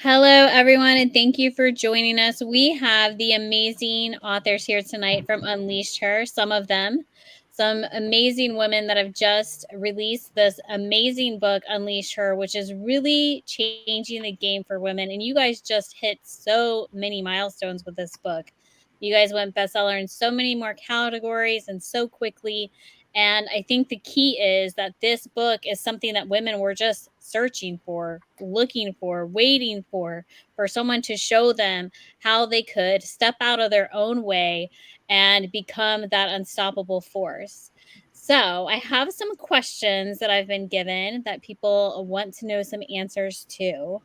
Hello, everyone, and thank you for joining us. We have the amazing authors here tonight from Unleashed Her, some of them, some amazing women that have just released this amazing book, Unleashed Her, which is really changing the game for women. And you guys just hit so many milestones with this book. You guys went bestseller in so many more categories and so quickly. And I think the key is that this book is something that women were just searching for, looking for, waiting for someone to show them how they could step out of their own way and become that unstoppable force. So, I have some questions that I've been given that people want to know some answers to.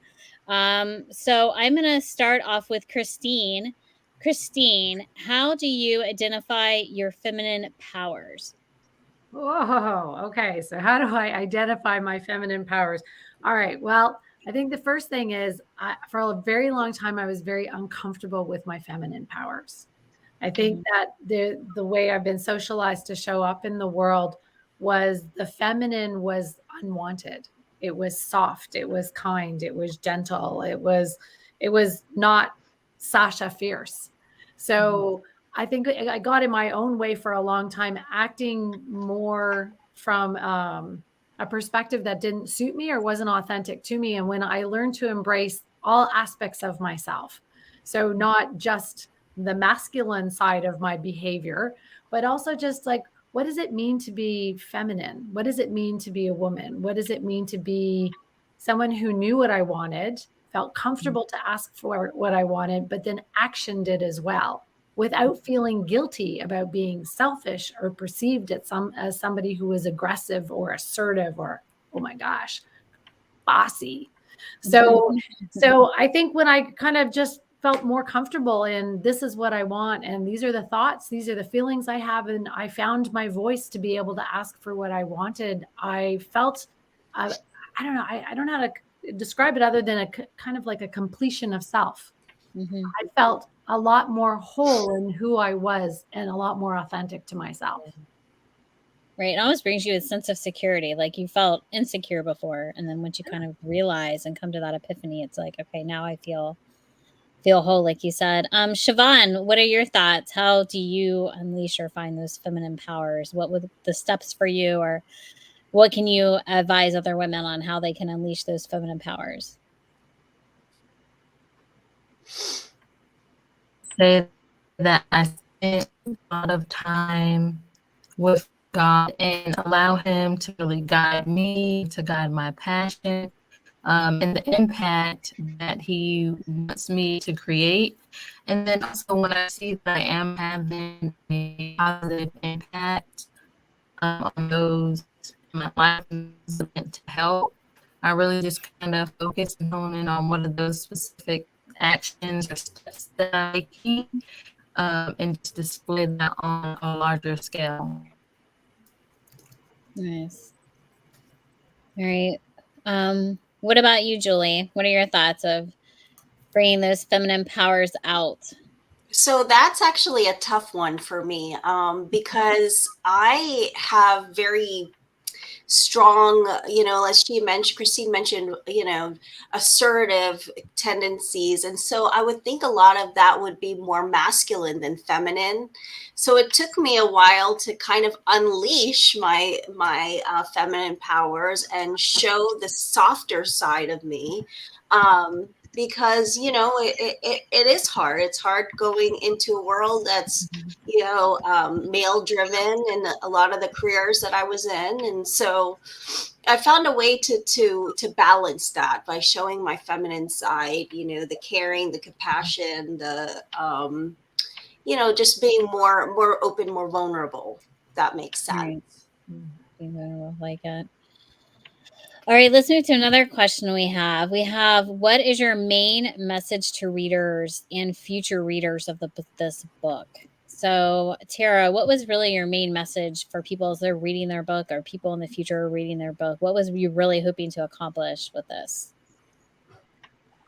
So, I'm going to start off with Christine. Christine, how do you identify your feminine powers? Whoa. Okay. So, how do I identify my feminine powers? All right. Well, I think the first thing is for a very long time, I was very uncomfortable with my feminine powers. I think Mhm. that the way I've been socialized to show up in the world was the feminine was unwanted. It was soft. It was kind. It was gentle. It was not Sasha fierce. Mhm. So I think I got in my own way for a long time, acting more from a perspective that didn't suit me or wasn't authentic to me. And when I learned to embrace all aspects of myself, so not just the masculine side of my behavior, but also just like, what does it mean to be feminine? What does it mean to be a woman? What does it mean to be someone who knew what I wanted, felt comfortable to ask for what I wanted, but then actioned it as well without feeling guilty about being selfish or perceived as somebody who was aggressive or assertive or, oh my gosh, bossy. So so I think when I kind of just felt more comfortable in this is what I want and these are the thoughts, these are the feelings I have, and I found my voice to be able to ask for what I wanted, I felt uh, I don't know, I don't know how to describe it other than kind of like a completion of self. Mhm. I felt a lot more whole in who I was and a lot more authentic to myself. Right. It almost brings you a sense of security. Like you felt insecure before. And then once you kind of realize and come to that epiphany, it's like, okay, now I feel whole, like you said. Siobhan, what are your thoughts? How do you unleash or find those feminine powers? What would the steps for you, or what can you advise other women on how they can unleash those feminine powers? Say that I spent a lot of time with God and allow Him to really guide me, to guide my passion, and the impact that He wants me to create. And then also when I see that I am having a positive impact on those in my life meant to help, I really just kind of focus and hone in on what are those specific actions or steps that I'm making, and just display that on a larger scale. Nice. All right. What about you, Julie? What are your thoughts of bringing those feminine powers out? So that's actually a tough one for me because I have very strong, as Christine mentioned, assertive tendencies. And so I would think a lot of that would be more masculine than feminine. So it took me a while to kind of unleash my feminine powers and show the softer side of me. Because it is hard. It's hard going into a world that's male driven in a lot of the careers that I was in. And so I found a way to balance that by showing my feminine side, the caring, the compassion, the just being more open, more vulnerable. If that makes Right. sense. Being vulnerable, like it. All right, let's move to another question we have. We have, what is your main message to readers and future readers of this book? So, Tara, what was really your main message for people as they're reading their book, or people in the future are reading their book? What was you really hoping to accomplish with this?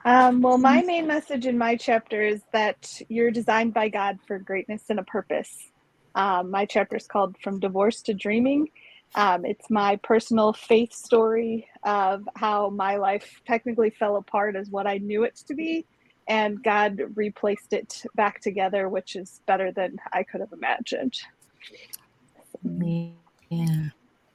Well, my main message in my chapter is that you're designed by God for greatness and a purpose. My chapter is called From Divorce to Dreaming. It's my personal faith story of how my life technically fell apart as what I knew it to be, and God replaced it back together, which is better than I could have imagined. Yeah.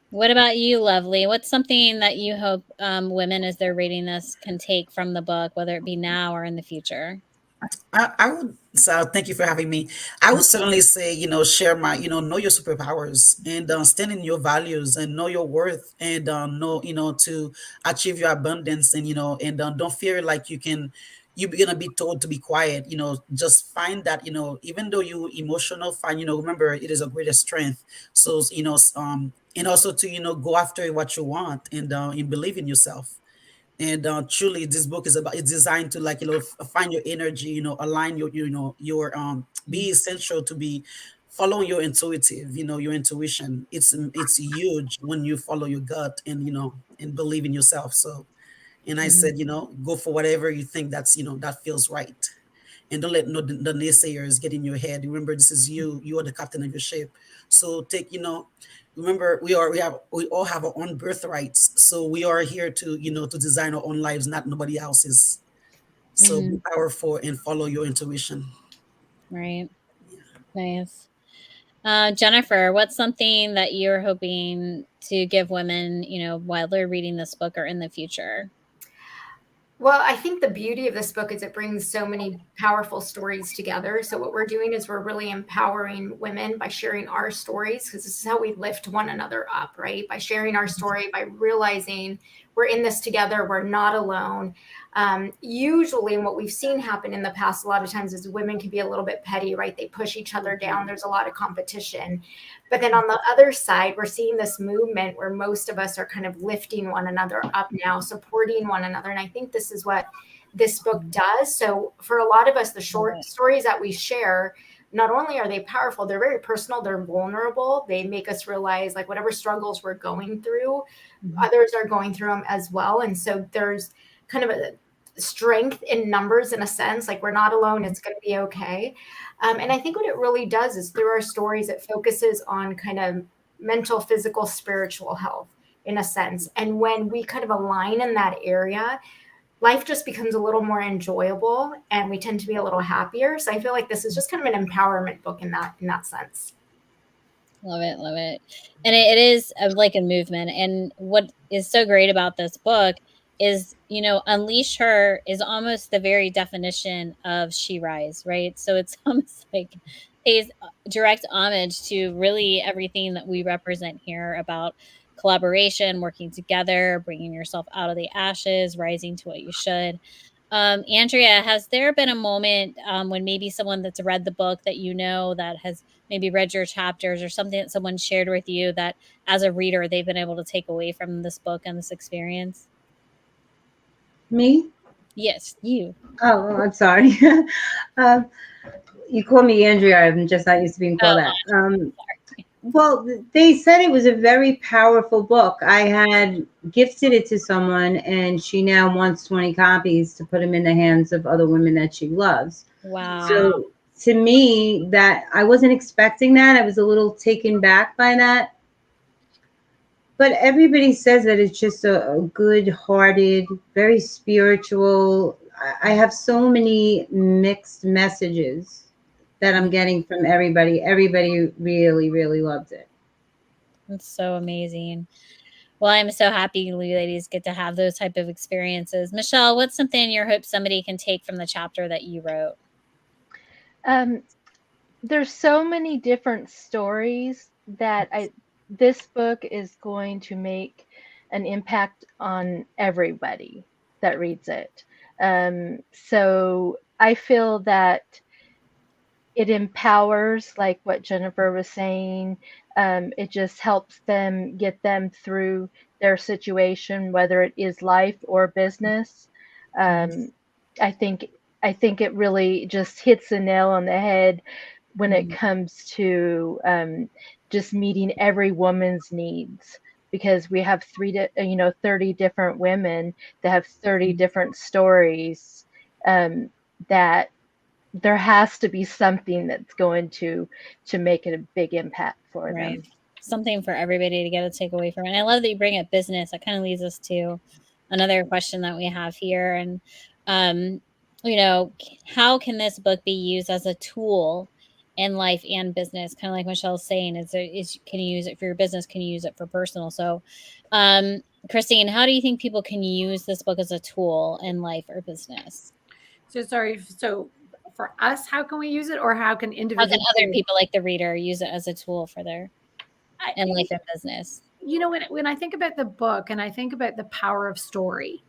What about you, Lovely? What's something that you hope women, as they're reading this, can take from the book, whether it be now or in the future? I would, so thank you for having me. I would certainly say, share my, know your superpowers and stand in your values and know your worth and know, to achieve your abundance and, and don't fear like you're going to be told to be quiet, just find that, even though you emotional, find, remember it is a greater strength. So, and also to, go after what you want and believe in yourself. And truly this book is about, it's designed to like find your energy, align your be essential to be following your intuitive, your intuition. It's huge when you follow your gut and and believe in yourself. So, and I said, go for whatever you think that's that feels right, and don't let the naysayers get in your head. Remember, this is you are the captain of your ship. So take, remember, we all have our own birthrights, so we are here to to design our own lives, not nobody else's. So be powerful and follow your intuition. Right. Nice. Jennifer, what's something that you're hoping to give women, while they're reading this book or in the future? Well, I think the beauty of this book is it brings so many powerful stories together. So what we're doing is we're really empowering women by sharing our stories, because this is how we lift one another up, right? By sharing our story, by realizing we're in this together, we're not alone. Usually, and what we've seen happen in the past a lot of times is women can be a little bit petty, right? They push each other down. There's a lot of competition. But then on the other side, we're seeing this movement where most of us are kind of lifting one another up now, supporting one another. And I think this is what this book does. So for a lot of us, the short stories that we share, not only are they powerful, they're very personal, they're vulnerable. They make us realize like whatever struggles we're going through, others are going through them as well. And so there's kind of a strength in numbers in a sense, like we're not alone, it's going to be okay. And I think what it really does is through our stories, it focuses on kind of mental, physical, spiritual health in a sense. And when we kind of align in that area, life just becomes a little more enjoyable and we tend to be a little happier. So I feel like this is just kind of an empowerment book in that sense. Love it. Love it. And it is like a movement. And what is so great about this book is, Unleash Her is almost the very definition of She Rise, right? So it's almost like pays direct homage to really everything that we represent here about collaboration, working together, bringing yourself out of the ashes, rising to what you should. Andrea, has there been a moment when maybe someone that's read the book that that has maybe read your chapters or something that someone shared with you that as a reader they've been able to take away from this book and this experience? Me? Yes, you. Oh, well, I'm sorry. You call me Andrea. I'm just not used to being called that. Well, they said it was a very powerful book. I had gifted it to someone, and she now wants 20 copies to put them in the hands of other women that she loves. Wow. So to me, that I wasn't expecting that. I was a little taken back by that. But everybody says that it's just a good-hearted, very spiritual. I have so many mixed messages that I'm getting from everybody. Everybody really, really loved it. That's so amazing. Well, I'm so happy you ladies get to have those type of experiences. Michelle, what's something you hope somebody can take from the chapter that you wrote? There's so many different stories that this book is going to make an impact on everybody that reads it. So I feel that it empowers, like what Jennifer was saying. It just helps them get them through their situation, whether it is life or business. I think it really just hits the nail on the head when it comes to just meeting every woman's needs, because we have 30 different women that have 30 different stories, that there has to be something that's going to make it a big impact for them. something for everybody to get a takeaway from. And I love that you bring up business. That kind of leads us to another question that we have here. And, you know, how can this book be used as a tool in life and business? Kind of like Michelle's saying, can you use it for your business? Can you use it for personal? So, Christine, how do you think people can use this book as a tool in life or business? So sorry. So for us, how can we use it, or how can How individuals? can other people, like the reader, use it as a tool for their in life and business? You know, when I think about the book and I think about the power of story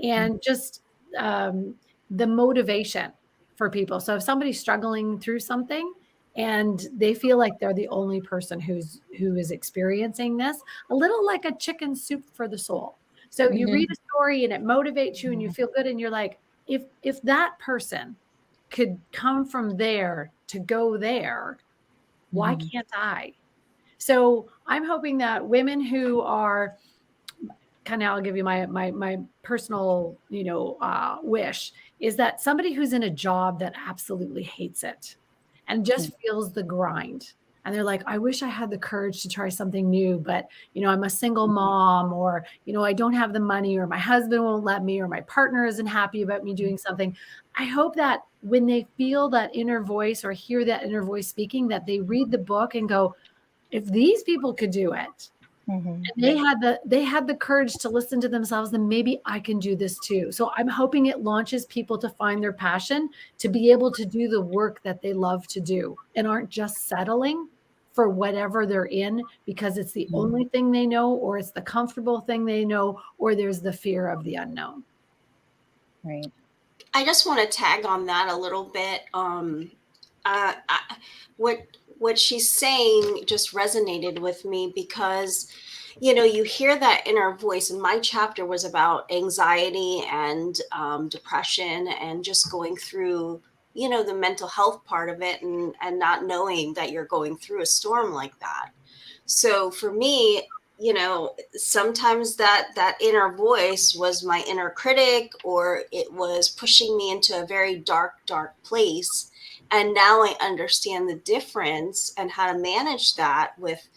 and just the motivation for people. So if somebody's struggling through something and they feel like they're the only person who is experiencing this, a little like a chicken soup for the soul. So you read a story and it motivates you and you feel good and you're like, if that person could come from there to go there, why can't I? So I'm hoping that women who are kind of, I'll give you my personal, wish is that somebody who's in a job that absolutely hates it and just feels the grind. And they're like, I wish I had the courage to try something new, but, I'm a single mom, or, I don't have the money, or my husband won't let me, or my partner isn't happy about me doing something. I hope that when they feel that inner voice or hear that inner voice speaking, that they read the book and go, if these people could do it, and they had the courage to listen to themselves, then maybe I can do this too. So I'm hoping it launches people to find their passion, to be able to do the work that they love to do and aren't just settling for whatever they're in because it's the only thing they know, or it's the comfortable thing they know, or there's the fear of the unknown. Right. I just want to tag on that a little bit. What she's saying just resonated with me because, you hear that inner voice. And my chapter was about anxiety and depression and just going through, the mental health part of it and not knowing that you're going through a storm like that. So for me, sometimes that inner voice was my inner critic, or it was pushing me into a very dark place. And now I understand the difference and how to manage that with,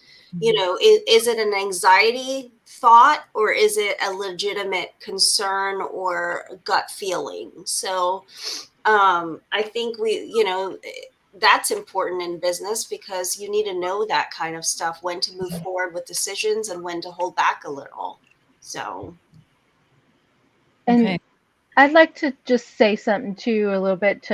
is it an anxiety thought, or is it a legitimate concern or gut feeling? So I think that's important in business because you need to know that kind of stuff, when to move forward with decisions and when to hold back a little. So. And I'd like to just say something too, a little bit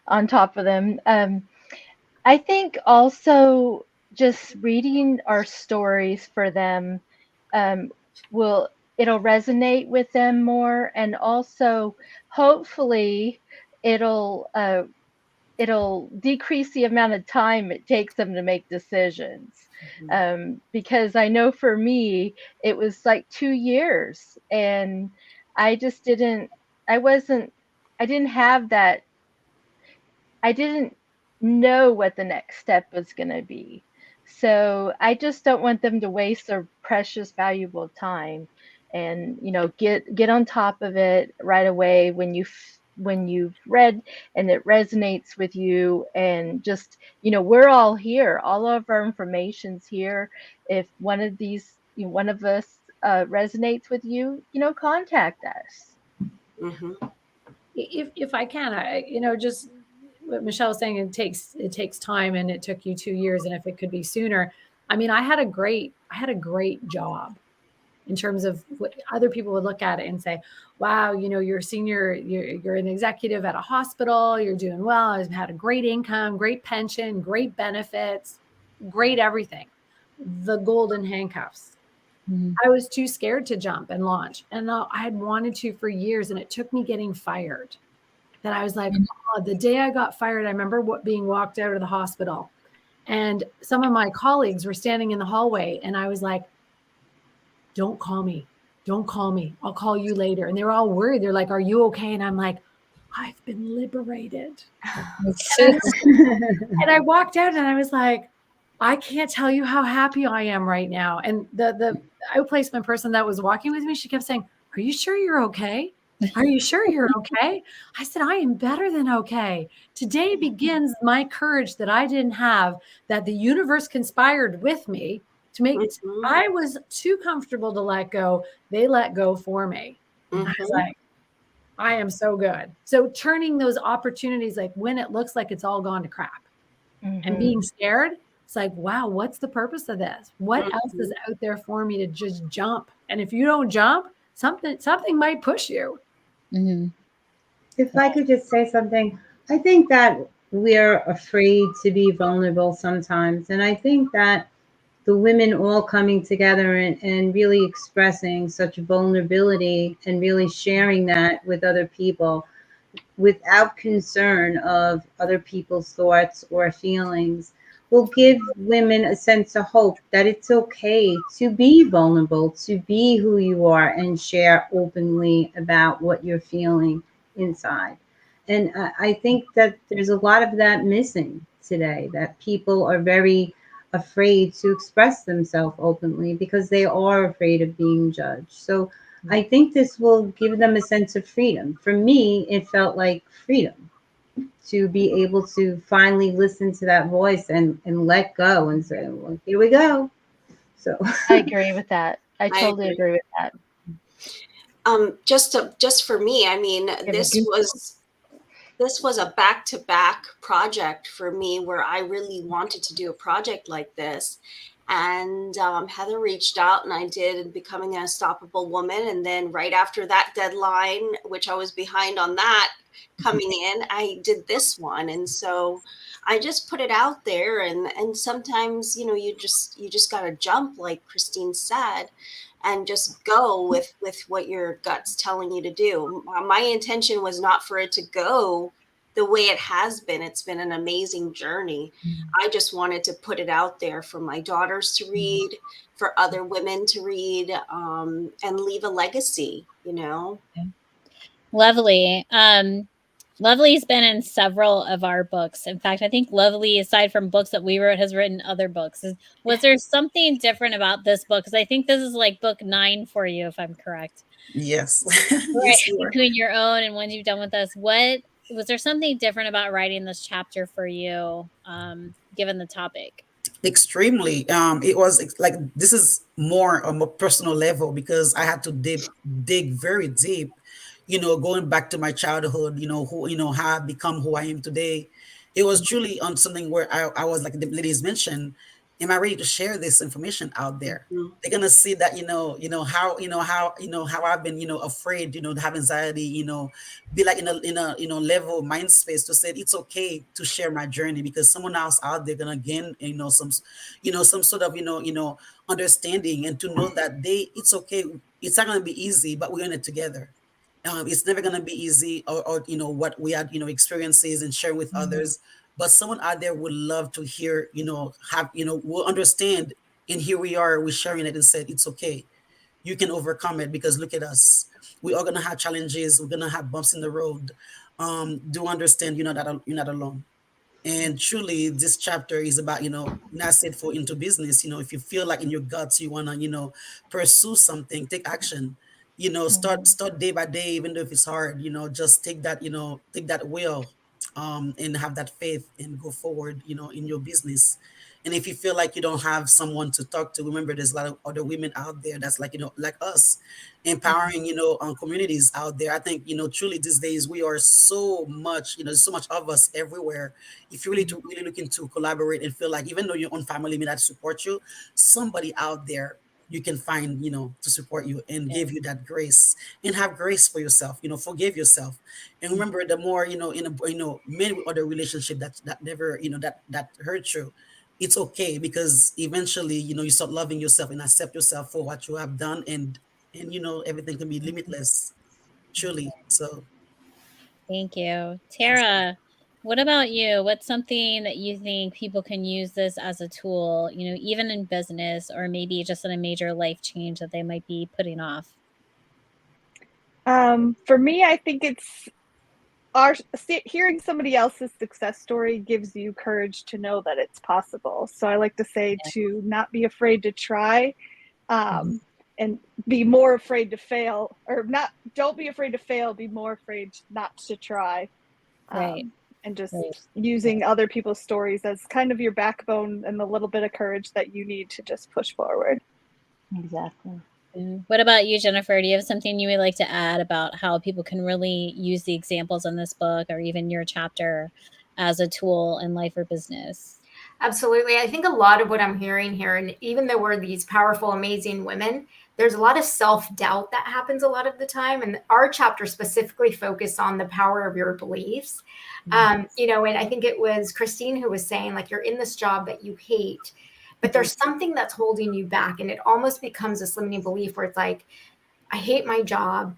on top of them. I think also just reading our stories for them it'll resonate with them more, and also hopefully it'll decrease the amount of time it takes them to make decisions. Because I know for me it was like 2 years, and I didn't know what the next step was going to be. So I just don't want them to waste their precious, valuable time, and, get on top of it right away when you've read and it resonates with you. And just, we're all here. All of our information's here. If one of us resonates with you, contact us. If I can, just what Michelle was saying, it takes time, and it took you 2 years. And if it could be sooner, I mean, I had a great job in terms of what other people would look at it and say, wow, you're a senior, you're an executive at a hospital, you're doing well. I've had a great income, great pension, great benefits, great everything. The golden handcuffs. I was too scared to jump and launch. And I had wanted to for years. And it took me getting fired that I was like, the day I got fired, I remember being walked out of the hospital. And some of my colleagues were standing in the hallway. And I was like, don't call me. Don't call me. I'll call you later. And they were all worried. They're like, are you okay? And I'm like, I've been liberated. And I walked out and I was like, I can't tell you how happy I am right now. And the outplacement person that was walking with me, she kept saying, are you sure you're okay? Are you sure you're okay? I said, I am better than okay. Today begins my courage that I didn't have, that the universe conspired with me to make. Mhm. I was too comfortable to let go. They let go for me. I was Mhm. like, I am so good. So turning those opportunities, like when it looks like it's all gone to crap, and Mhm. being scared, it's like, wow, what's the purpose of this? What else is Mhm. out there for me to just jump? And if you don't jump, something might push you. Hmm. If I could just say something, I think that we're afraid to be vulnerable sometimes. And I think that the women all coming together and really expressing such vulnerability and really sharing that with other people without concern of other people's thoughts or feelings will give women a sense of hope that it's okay to be vulnerable, to be who you are, and share openly about what you're feeling inside. And I think that there's a lot of that missing today, that people are very afraid to express themselves openly because they are afraid of being judged. So I think this will give them a sense of freedom. For me, it felt like freedom to be able to finally listen to that voice and let go and say, well, here we go. So I agree with that. I I totally agree. agree with that. Just for me, I mean, Give me goosebumps. this was a back-to-back project for me where I really wanted to do a project like this. And Heather reached out and I did Becoming an Unstoppable Woman. And then right after that deadline, which I was behind on that coming in, I did this one. And so I just put it out there. And sometimes, you know, you just got to jump, like Christine said, and just go with what your gut's telling you to do. My intention was not for it to go the way it has been. It's been an amazing journey. I just wanted to put it out there for my daughters to read, for other women to read, and leave a legacy, you know. Lovely. Lovely's been in several of our books. In fact, I think Lovely, aside from books that we wrote, has written other books. Was there something different about this book? Because I think this is like book 9 for you, if I'm correct. Yes. Right, Yes, you are. between your own and ones you've done with us. What was there something different about writing this chapter for you, given the topic? Extremely. It was like this is more on a personal level because I had to dig very deep, going back to my childhood, who, how I become who I am today. It was truly on something where I was like the ladies mentioned, am I ready to share this information out there? Mhm. They're gonna see that, how I've been, afraid, to have anxiety, be like in a level mind space to say it's okay to share my journey because someone else out there gonna gain some sort of understanding, and to know that it's okay. It's not gonna be easy, but we're in it together. It's never gonna be easy, or what we had experiences and share with others, but someone out there would love to hear, will understand. And here we are, we're sharing it and said it's okay, you can overcome it because look at us. We are gonna have challenges. We're gonna have bumps in the road. Do understand you're not alone. And truly, this chapter is about not set for into business. If you feel like in your guts you wanna pursue something, take action. Start day by day, even though if it's hard. Just take that will, and have that faith and go forward. In your business. And if you feel like you don't have someone to talk to, remember there's a lot of other women out there that's like us, empowering communities out there. I think truly these days we are so much, so much of us everywhere. If you're really looking to collaborate and feel like even though your own family may not support you, somebody out there you can find to support you and give you that grace, and have grace for yourself, forgive yourself. And remember, the more in a many other relationship that never that hurt you, it's okay, because eventually you start loving yourself and accept yourself for what you have done, and everything can be limitless, truly. So Thank you. Tara, what about you? What's something that you think people can use this as a tool, even in business or maybe just in a major life change that they might be putting off? For me, I think it's hearing somebody else's success story gives you courage to know that it's possible. So I like to say to not be afraid to try, and be more afraid to fail, or not. Don't be afraid to fail. Be more afraid not to try. Right. and just Right. using other people's stories as kind of your backbone and the little bit of courage that you need to just push forward. Exactly. What about you, Jennifer? Do you have something you would like to add about how people can really use the examples in this book or even your chapter as a tool in life or business? Absolutely. I think a lot of what I'm hearing here, and even though we're these powerful, amazing women, there's a lot of self-doubt that happens a lot of the time. And our chapter specifically focused on the power of your beliefs. You know, and I think it was Christine who was saying, like, you're in this job that you hate, but there's something that's holding you back. And it almost becomes this limiting belief where it's like, I hate my job.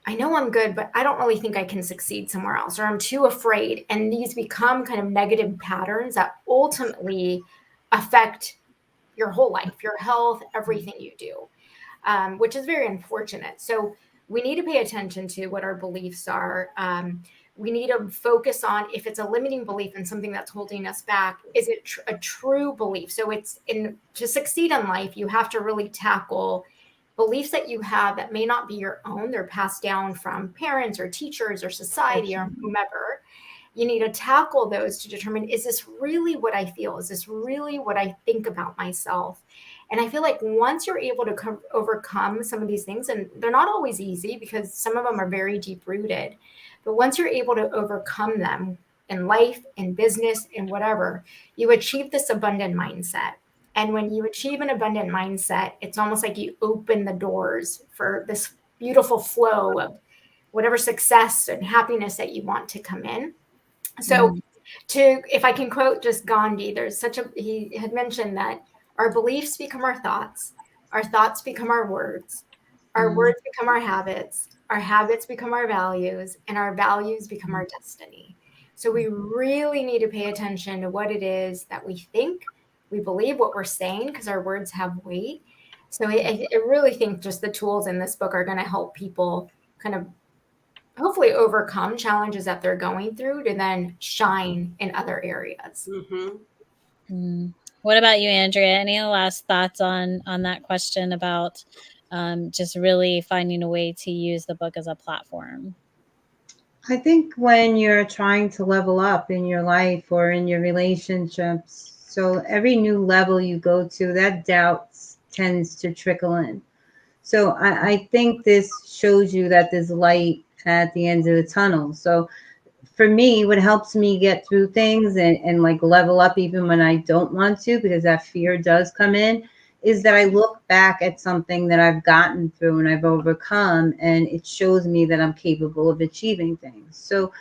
I know I'm good, but I don't really think I can succeed somewhere else, or I'm too afraid. And these become kind of negative patterns that ultimately affect your whole life, your health, everything you do, which is very unfortunate. So we need to pay attention to what our beliefs are. We need to focus on if it's a limiting belief and something that's holding us back, is it a true belief? So it's to succeed in life, you have to really tackle beliefs that you have that may not be your own. They're passed down from parents or teachers or society or whomever. You need to tackle those to determine, is this really what I feel? Is this really what I think about myself? And I feel like once you're able to overcome some of these things, and they're not always easy because some of them are very deep rooted, but once you're able to overcome them in life, in business, in whatever, you achieve this abundant mindset. And when you achieve an abundant mindset, it's almost like you open the doors for this beautiful flow of whatever success and happiness that you want to come in. So if I can quote just Gandhi, he had mentioned that our beliefs become our thoughts become our words become our habits become our values, and our values become our destiny. So we really need to pay attention to what it is that we think, we believe, what we're saying, because our words have weight. So I really think just the tools in this book are going to help people kind of hopefully overcome challenges that they're going through to then shine in other areas. What about you, Andrea? Any last thoughts on that question about just really finding a way to use the book as a platform? I think when you're trying to level up in your life or in your relationships, so every new level you go to, that doubt tends to trickle in. So I think this shows you that there's light at the end of the tunnel. So for me, what helps me get through things and like level up even when I don't want to, because that fear does come in, is that I look back at something that I've gotten through and I've overcome, and it shows me that I'm capable of achieving things. So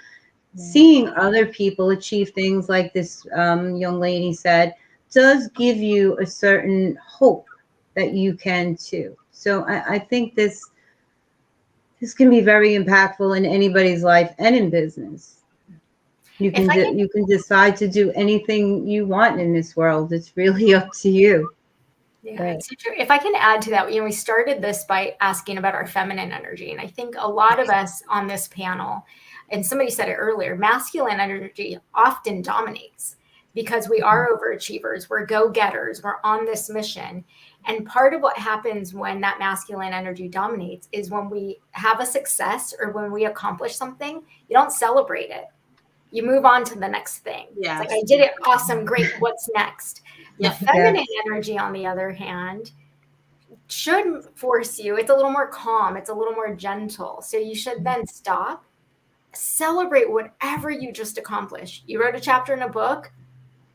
seeing other people achieve things like this young lady said does give you a certain hope that you can too. So I think this can be very impactful in anybody's life and in business. You can decide to do anything you want in this world. It's really up to you. Yeah, it's so true. If I can add to that, we started this by asking about our feminine energy. And I think a lot of us on this panel, and somebody said it earlier, masculine energy often dominates because we are overachievers. We're go-getters. We're on this mission. And part of what happens when that masculine energy dominates is when we have a success or when we accomplish something, you don't celebrate it. You move on to the next thing. Yeah. It's like, I did it. Awesome. Great. What's next? The feminine energy, on the other hand, should force you. It's a little more calm. It's a little more gentle. So you should then stop, celebrate whatever you just accomplished. You wrote a chapter in a book,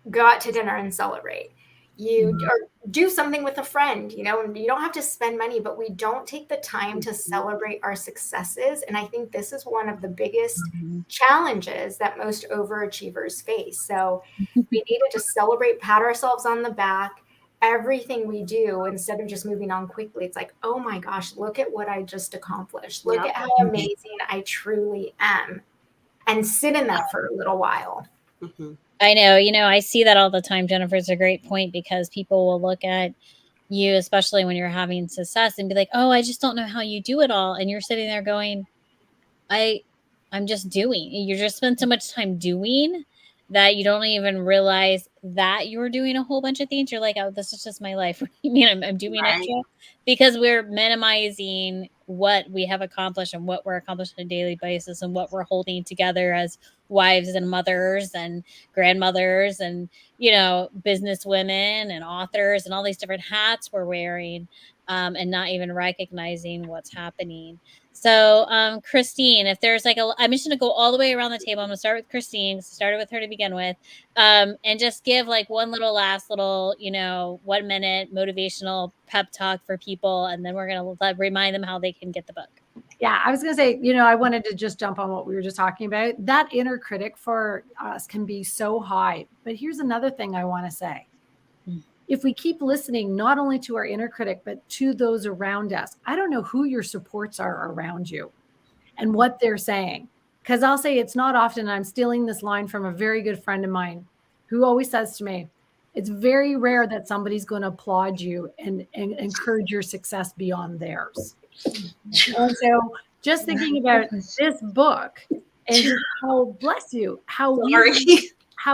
go out to dinner and celebrate. You or do something with a friend, and you don't have to spend money, but we don't take the time to celebrate our successes. And I think this is one of the biggest challenges that most overachievers face. So we need to just celebrate, pat ourselves on the back, everything we do, instead of just moving on quickly. It's like, oh my gosh, look at what I just accomplished. Look at how amazing I truly am. And sit in that for a little while. I know, I see that all the time, Jennifer. It's a great point because people will look at you, especially when you're having success, and be like, oh, I just don't know how you do it all. And you're sitting there going, I'm just doing. You just spend so much time doing that you don't even realize that you're doing a whole bunch of things. You're like, oh, this is just my life. What do you mean I'm doing extra? Because we're minimizing what we have accomplished and what we're accomplishing on a daily basis and what we're holding together as wives and mothers and grandmothers and, you know, business women and authors and all these different hats we're wearing, and not even recognizing what's happening. So, Christine, if there's like I'm just going to go all the way around the table. I'm going to start with Christine. Started with her to begin with, and just give like one last little, you know, 1 minute motivational pep talk for people. And then we're going to remind them how they can get the book. Yeah, I was going to say, you know, I wanted to just jump on what we were just talking about. That inner critic for us can be so high. But here's another thing I want to say. If we keep listening, not only to our inner critic, but to those around us, I don't know who your supports are around you and what they're saying. Because I'll say it's not often, I'm stealing this line from a very good friend of mine who always says to me, it's very rare that somebody's going to applaud you and encourage your success beyond theirs. And so just thinking about this book and just how, bless you, how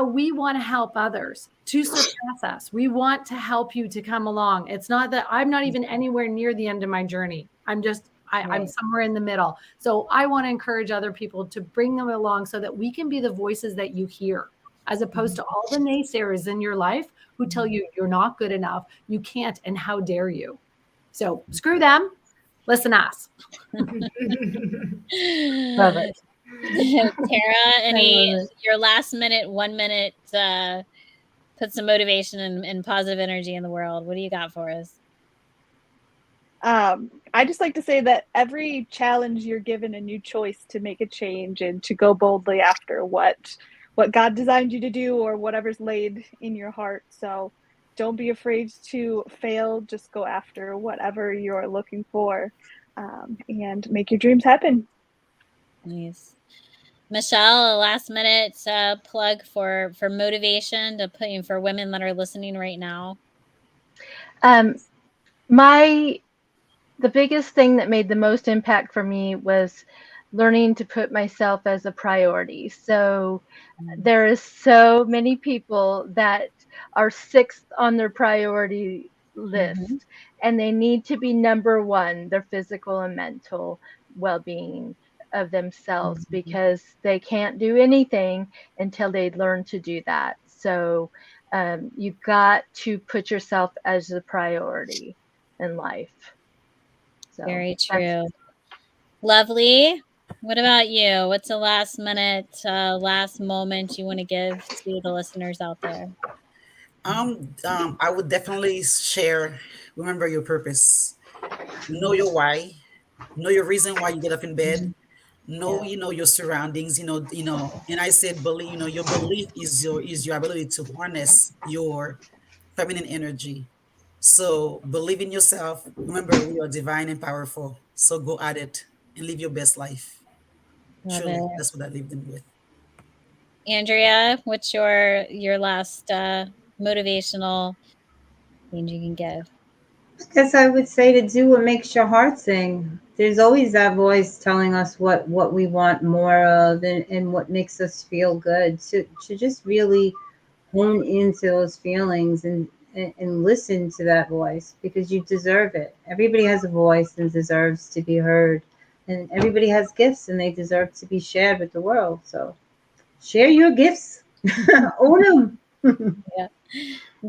we want to help others to surpass us. We want to help you to come along. It's not that I'm not even anywhere near the end of my journey. I'm somewhere in the middle. So I want to encourage other people to bring them along so that we can be the voices that you hear, as opposed to all the naysayers in your life who tell you you're not good enough, you can't, and how dare you. So screw them. Listen to us. Love it. Tara, your last minute, 1 minute, put some motivation and positive energy in the world. What do you got for us? I just like to say that every challenge you're given a new choice to make a change and to go boldly after what God designed you to do or whatever's laid in your heart. So don't be afraid to fail. Just go after whatever you're looking for, and make your dreams happen. Nice. Michelle, a last minute plug for motivation to put in for women that are listening right now. The biggest thing that made the most impact for me was learning to put myself as a priority. So there is so many people that are sixth on their priority list, and they need to be number one, their physical and mental well-being of themselves, because they can't do anything until they learn to do that. So you've got to put yourself as a priority in life. So very true. Lovely. What about you? What's the last minute, last moment you want to give to the listeners out there? I would definitely share, remember your purpose. Know your why. Know your reason why you get up in bed. Know, your surroundings, and I said, believe, your belief is your ability to harness your feminine energy. So believe in yourself. Remember, we are divine and powerful. So go at it and live your best life. Truly, that's what I leave them with. Andrea, what's your last motivational thing you can give? I guess I would say to do what makes your heart sing. There's always that voice telling us what we want more of and what makes us feel good. To just really hone into those feelings and listen to that voice, because you deserve it. Everybody has a voice and deserves to be heard. And everybody has gifts and they deserve to be shared with the world. So share your gifts. Own them. Yeah.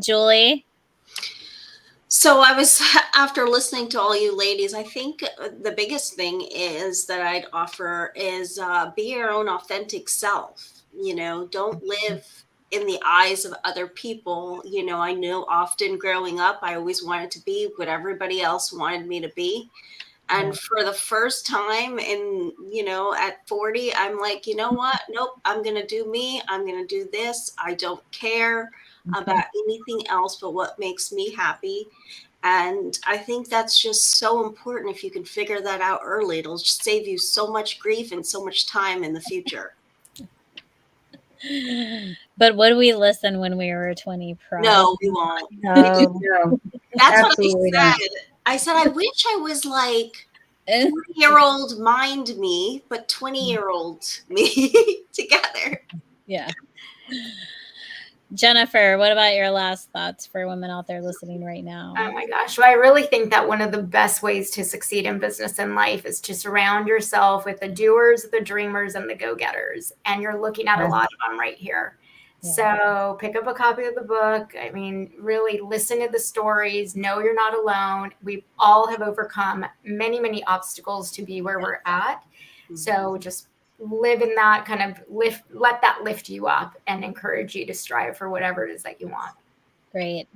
Julie? So I was, after listening to all you ladies, I think the biggest thing is that I'd offer is be your own authentic self. Don't live in the eyes of other people. I know often growing up, I always wanted to be what everybody else wanted me to be. And for the first time at 40, I'm like, you know what? Nope, I'm going to do me. I'm going to do this. I don't care about anything else but what makes me happy. And I think that's just so important. If you can figure that out early, it'll just save you so much grief and so much time in the future. But would we listen when we were 20? Probably. No, we won't. No. That's Absolutely what I not. said. I said, I wish I was like 20-year-old mind me, but 20-year-old me together. Yeah. Jennifer, what about your last thoughts for women out there listening right now? Oh my gosh. Well, I really think that one of the best ways to succeed in business and life is to surround yourself with the doers, the dreamers, and the go-getters. And you're looking at a lot of them right here. Yeah. So pick up a copy of the book. I mean, really listen to the stories. Know you're not alone. We all have overcome many, many obstacles to be where we're at. So just live in that kind of let that lift you up and encourage you to strive for whatever it is that you want. Great.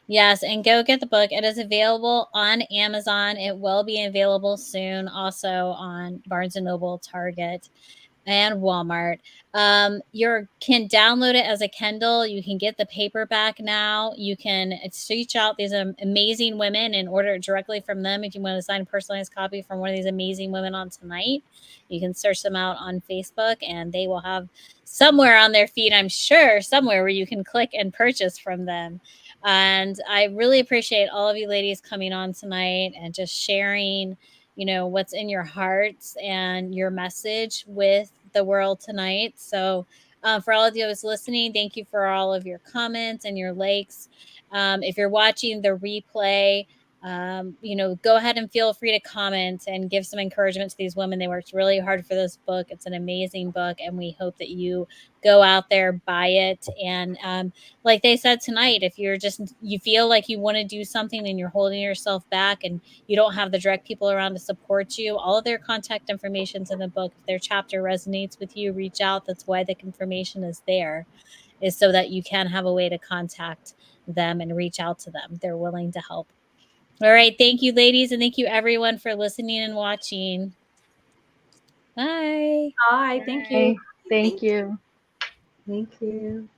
Yes, and go get the book. It is available on Amazon. It will be available soon, also on Barnes & Noble, Target, and Walmart. You can download it as a Kindle. You can get the paperback now. You can reach out these amazing women and order it directly from them. If you want to sign a personalized copy from one of these amazing women on tonight, you can search them out on Facebook, and they will have somewhere on their feed, I'm sure, somewhere where you can click and purchase from them. And I really appreciate all of you ladies coming on tonight and just sharing, what's in your hearts and your message with the world tonight. So for all of you who's listening, thank you for all of your comments and your likes. If you're watching the replay, go ahead and feel free to comment and give some encouragement to these women. They worked really hard for this book. It's an amazing book, and we hope that you go out there, buy it. And like they said tonight, if you feel like you want to do something and you're holding yourself back and you don't have the direct people around to support you, all of their contact information's in the book. If their chapter resonates with you, reach out. That's why the information is there, is so that you can have a way to contact them and reach out to them. They're willing to help. All right. Thank you, ladies. And thank you, everyone, for listening and watching. Bye. Bye. Thank you. Thank you. Thank you.